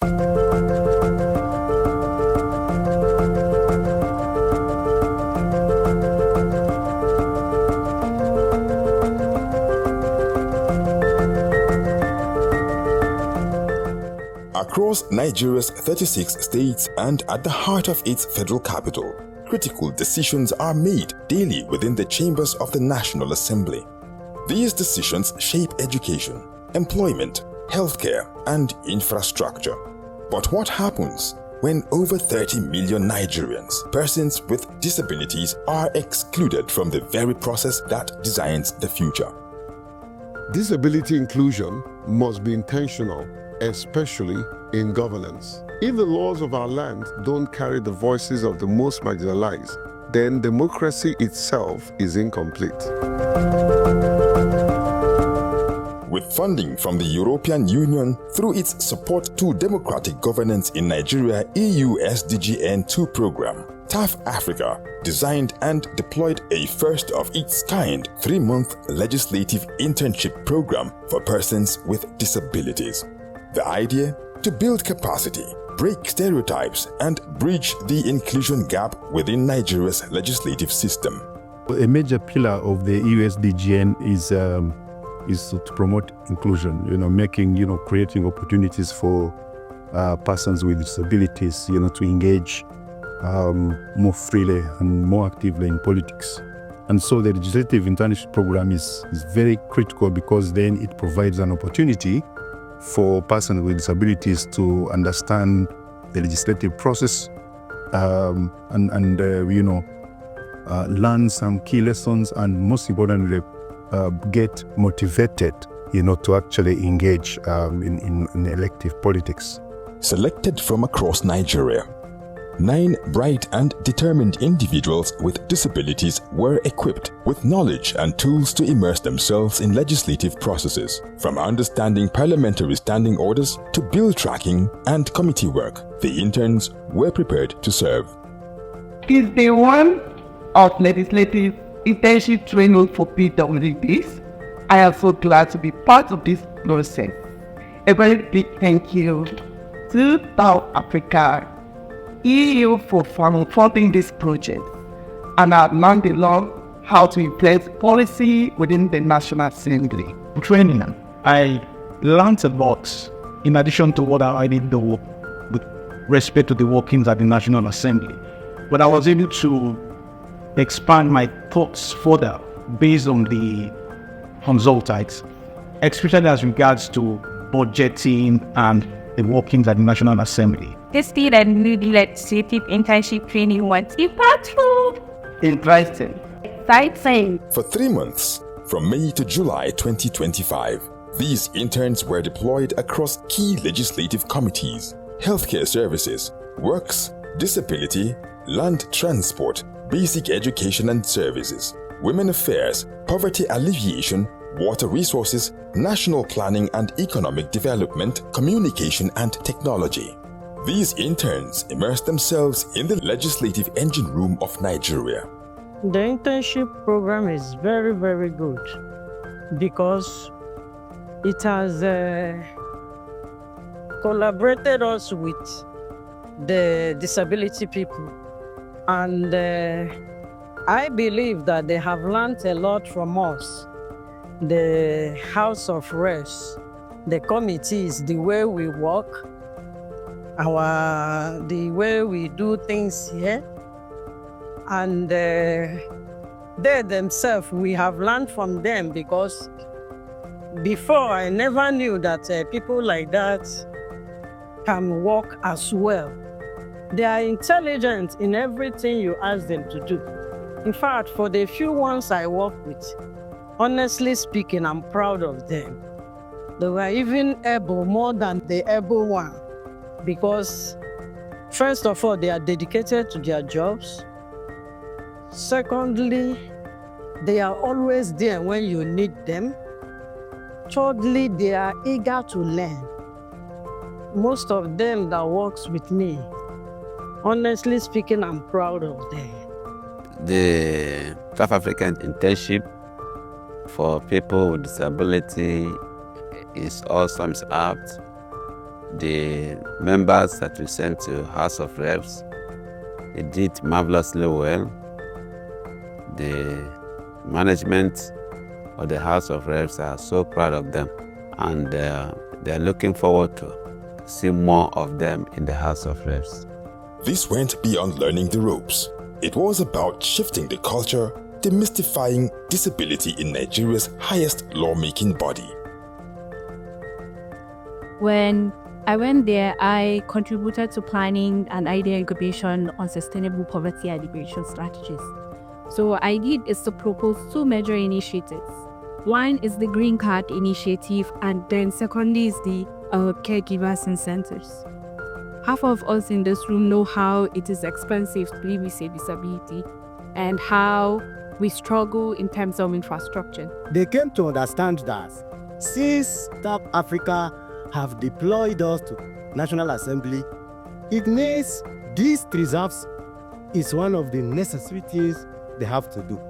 Across Nigeria's 36 states and at the heart of its federal capital, critical decisions are made daily within the chambers of the National Assembly. These decisions shape education, employment, healthcare, and infrastructure. But what happens when over 30 million Nigerians, persons with disabilities, are excluded from the very process that designs the future? Disability inclusion must be intentional, especially in governance. If the laws of our land don't carry the voices of the most marginalized, then democracy itself is incomplete. With funding from the European Union through its support to democratic governance in Nigeria EU-SDGN II Programme, TAF Africa designed and deployed a first-of-its-kind 3-month legislative internship program for persons with disabilities. The idea? To build capacity, break stereotypes, and bridge the inclusion gap within Nigeria's legislative system. A major pillar of the EU-SDGN is to promote inclusion, creating opportunities for persons with disabilities, to engage more freely and more actively in politics. And so the legislative internship program is very critical, because then it provides an opportunity for persons with disabilities to understand the legislative process learn some key lessons, and most importantly, get motivated, to actually engage in elective politics. Selected from across Nigeria, 9 bright and determined individuals with disabilities were equipped with knowledge and tools to immerse themselves in legislative processes, from understanding parliamentary standing orders to bill tracking and committee work. The interns were prepared to serve. It's the one of legislative internship training for PWDs. I am so glad to be part of this process. A very big thank you to TAF Africa, EU for funding this project, and I've learned a lot how to implement policy within the National Assembly. Training, I learned a lot in addition to what I already do with respect to the workings at the National Assembly. But I was able to expand my thoughts further based on the consultates, especially as regards to budgeting and the workings at the National Assembly. This did a new legislative internship training was impactful, Interesting, exciting. For 3 months, from May to July 2025, these interns were deployed across key legislative committees, healthcare services, works, disability, land transport, basic education and services, women affairs, poverty alleviation, water resources, national planning and economic development, communication and technology. These interns immerse themselves in the legislative engine room of Nigeria. The internship program is very, very good, because it has collaborated us with the disability people, and I believe that they have learned a lot from us. The House of Reps, the committees, the way we work, the way we do things here, and they themselves, we have learned from them, because before I never knew that people like that can work as well. They are intelligent in everything you ask them to do. In fact, for the few ones I work with, honestly speaking, I'm proud of them. They were even able more than the able one, because first of all, they are dedicated to their jobs. Secondly, they are always there when you need them. Thirdly, they are eager to learn. Most of them that works with me, honestly speaking, I'm proud of them. The TAF African internship for people with disability is awesome, it's apt, the members that we sent to House of Reps, they did marvelously well. The management of the House of Reps are so proud of them, and they're looking forward to see more of them in the House of Reps. This went beyond learning the ropes. It was about shifting the culture, demystifying disability in Nigeria's highest lawmaking body. When I went there, I contributed to planning an idea incubation on sustainable poverty alleviation strategies. So what I did is to propose two major initiatives. One is the Green Card Initiative, and then secondly is the caregivers and centers. Half of us in this room know how it is expensive to live with a disability and how we struggle in terms of infrastructure. They came to understand that since TAF Africa have deployed us to National Assembly, it means these reserves is one of the necessities they have to do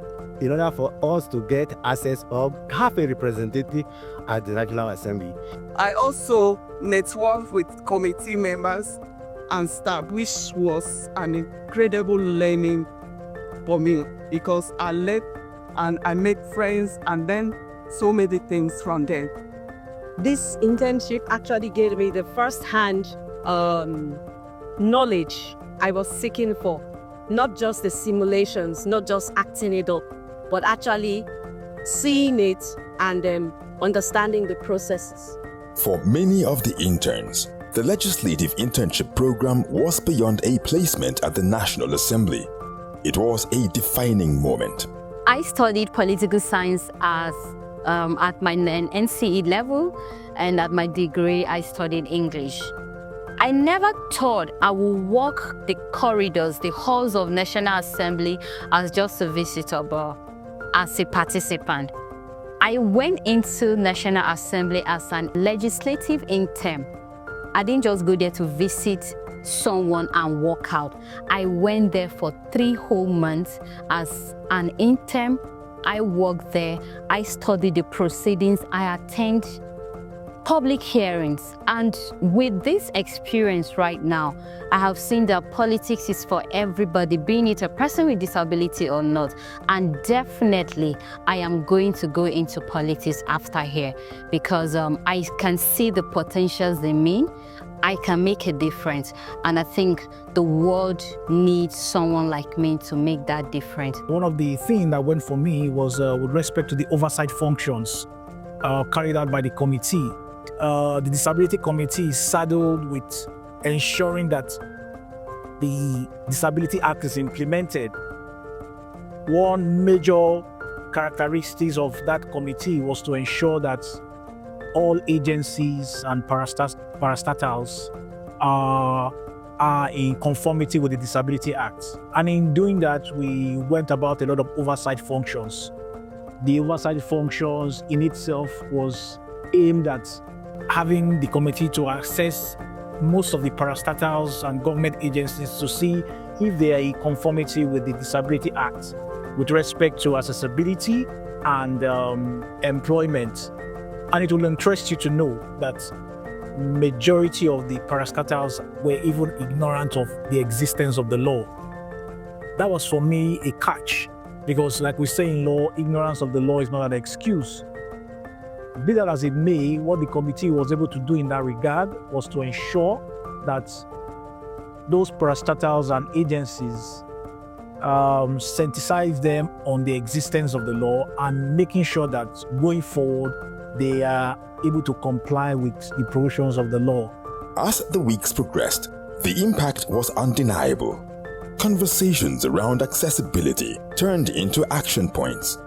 in order for us to get access or have a representative at the National Assembly. I also networked with committee members and staff, which was an incredible learning for me because I led and I made friends and then so many things from them. This internship actually gave me the first-hand knowledge I was seeking for. Not just the simulations, not just acting it up, but actually seeing it and understanding the processes. For many of the interns, the Legislative Internship Program was beyond a placement at the National Assembly. It was a defining moment. I studied political science at my NCE level, and at my degree I studied English. I never thought I would walk the corridors, the halls of National Assembly as just a visitor, but as a participant. I went into National Assembly as an legislative intern. I didn't just go there to visit someone and walk out. I went there for 3 whole months as an intern. I worked there, I studied the proceedings, I attend public hearings, and with this experience right now, I have seen that politics is for everybody, being it a person with disability or not, and definitely I am going to go into politics after here because I can see the potentials they mean. I can make a difference, and I think the world needs someone like me to make that difference. One of the things that went for me was with respect to the oversight functions carried out by the committee. The Disability Committee is saddled with ensuring that the Disability Act is implemented. One major characteristic of that committee was to ensure that all agencies and parastatals are in conformity with the Disability Act. And in doing that, we went about a lot of oversight functions. The oversight functions in itself was aimed at having the committee to assess most of the parastatals and government agencies to see if they are in conformity with the Disability Act with respect to accessibility and employment. And it will interest you to know that majority of the parastatals were even ignorant of the existence of the law. That was for me a catch, because like we say in law, ignorance of the law is not an excuse. Be that as it may, what the committee was able to do in that regard was to ensure that those parastatals and agencies sensitize them on the existence of the law and making sure that going forward they are able to comply with the provisions of the law. As the weeks progressed, the impact was undeniable. Conversations around accessibility turned into action points.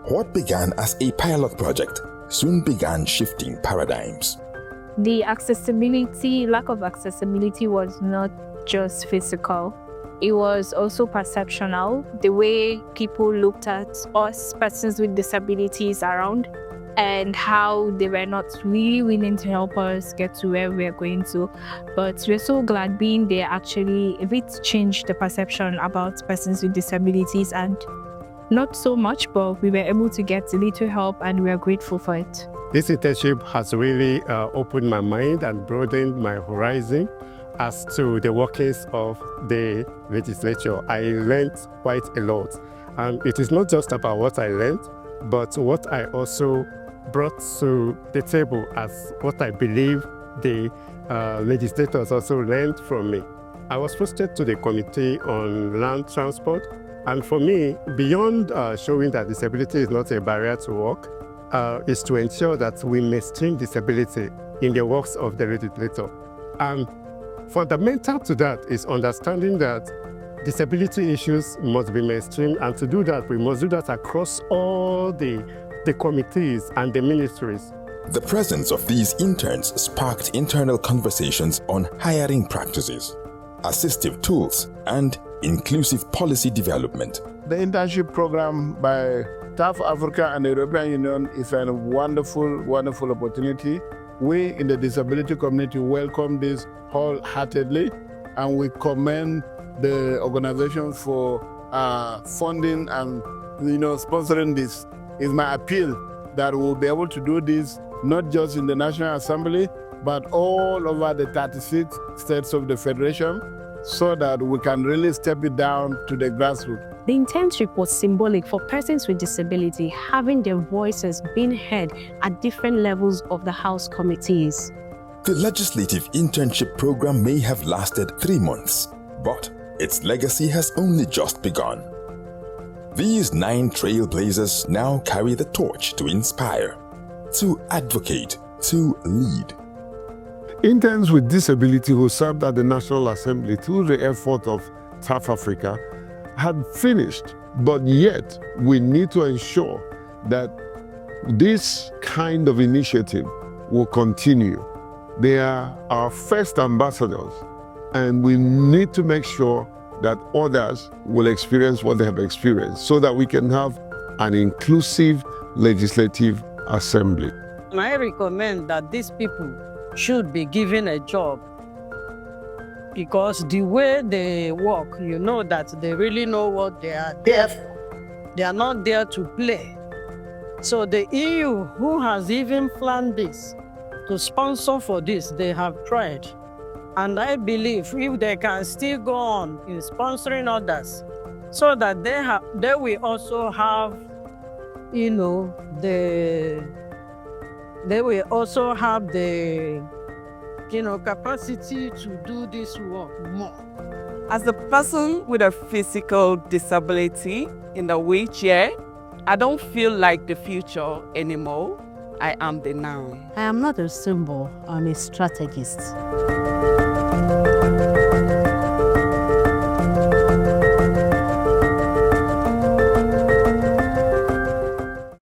What began as a pilot project soon began shifting paradigms. The lack of accessibility was not just physical. It was also perceptual. The way people looked at us, persons with disabilities around, and how they were not really willing to help us get to where we're going to. But we're so glad being there actually a bit changed the perception about persons with disabilities, and Not so much, but we were able to get a little help and we are grateful for it. This internship has really opened my mind and broadened my horizon as to the workings of the legislature. I learned quite a lot. And it is not just about what I learned, but what I also brought to the table as what I believe the legislators also learned from me. I was posted to the Committee on Land Transport, and for me, beyond showing that disability is not a barrier to work, is to ensure that we mainstream disability in the works of the legislator. And fundamental to that is understanding that disability issues must be mainstreamed, and to do that, we must do that across all the committees and the ministries. The presence of these interns sparked internal conversations on hiring practices, assistive tools, and inclusive policy development. The internship program by TAF Africa and the European Union is a wonderful, wonderful opportunity. We in the disability community welcome this wholeheartedly, and we commend the organization for funding and sponsoring this. It's my appeal that we'll be able to do this not just in the National Assembly, but all over the 36 states of the Federation, so that we can really step it down to the grassroots. The internship was symbolic for persons with disability having their voices being heard at different levels of the House committees. The legislative internship program may have lasted 3 months, but its legacy has only just begun. These 9 trailblazers now carry the torch to inspire, to advocate, to lead. Interns with disability who served at the National Assembly through the effort of TAF Africa had finished, but yet we need to ensure that this kind of initiative will continue. They are our first ambassadors, and we need to make sure that others will experience what they have experienced so that we can have an inclusive legislative assembly. I recommend that these people should be given a job, because the way they work, you know that they really know what they are there for. They are not there to play. So the EU, who has even planned this, to sponsor for this, they have tried. And I believe if they can still go on in sponsoring others, so that they will also have, they will also have the, capacity to do this work more. As a person with a physical disability in a wheelchair, I don't feel like the future anymore. I am the now. I am not a symbol, I'm a strategist.